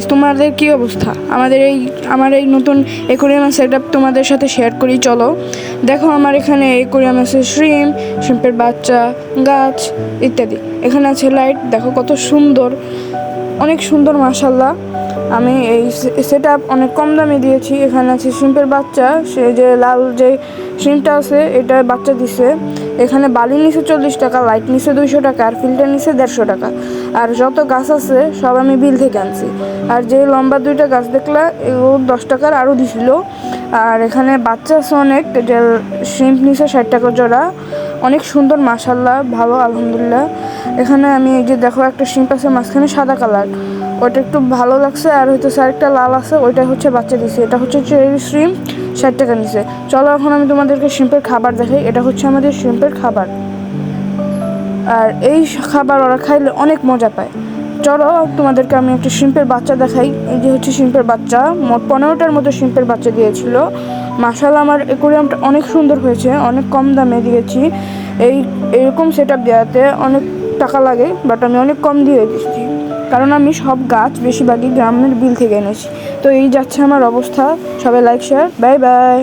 Guys, তোমাদের কি অবস্থা? আমার এই নতুন অ্যাকোয়ারিয়ামের সেটআপ তোমাদের সাথে শেয়ার করি। চলো দেখো, আমার এখানে অ্যাকোয়ারিয়াম আছে শ্রিম্পের বাচ্চা, গাছ ইত্যাদি। এখানে আছে লাইট, দেখো কত সুন্দর, অনেক সুন্দর মাশাআল্লাহ। আমি এই সেটআপ অনেক কম দামে দিয়েছি। এখানে আছে শ্রিম্পের বাচ্চা, সে যে লাল যে শ্রিম্পটা আছে এটা বাচ্চা দিছে। এখানে বালি নিচে 40 টাকা, লাইট নিচে 200 টাকা, আর ফিল্টার নিচে 150 টাকা। আর যত গাছ আছে সব আমি বিল থেকে আনছি। আর যে লম্বা 2টা গাছ দেখলা এগুলো 10 টাকার আরও দিছিল। আর এখানে বাচ্চা আছে অনেক, যে শ্রিম্প নিচে 60 টাকা জোড়া, অনেক সুন্দর মাশাআল্লাহ, ভালো আলহামদুলিল্লাহ। এখানে আমি এই যে দেখো একটা শ্রিম্প আছে মাঝখানে সাদা কালার, ওইটা একটু ভালো লাগছে। আর হইতেছে আরেকটা লাল আছে, ওইটা হচ্ছে বাচ্চা দিছে। এটা হচ্ছে চেরি শ্রিম্প, 60 টাকা নিচে। চলো এখন আমি তোমাদেরকে শ্রিম্পের খাবার দেখাই। এটা হচ্ছে আমাদের শ্রিম্পের খাবার, আর এই খাবার ওরা খাইলে অনেক মজা পায়। চলো তোমাদেরকে আমি একটা শ্রিম্পের বাচ্চা দেখাই। এই যে হচ্ছে শ্রিম্পের বাচ্চা, মোট 15টার মতো শ্রিম্পের বাচ্চা দিয়েছিল। মাশাআল্লাহ, আমার অ্যাকোয়ারিয়ামটা অনেক সুন্দর হয়েছে, অনেক কম দামে দিয়েছি। এরকম সেটআপ দেওয়াতে অনেক টাকা লাগে, বাট আমি অনেক কম দিয়ে দিচ্ছি, কারণ আমি সব গাছ বেশিরভাগই গ্রামের বিল থেকে এনেছি। তো এই যাচ্ছে আমার অবস্থা। সবাই লাইক শেয়ার, বাই বাই।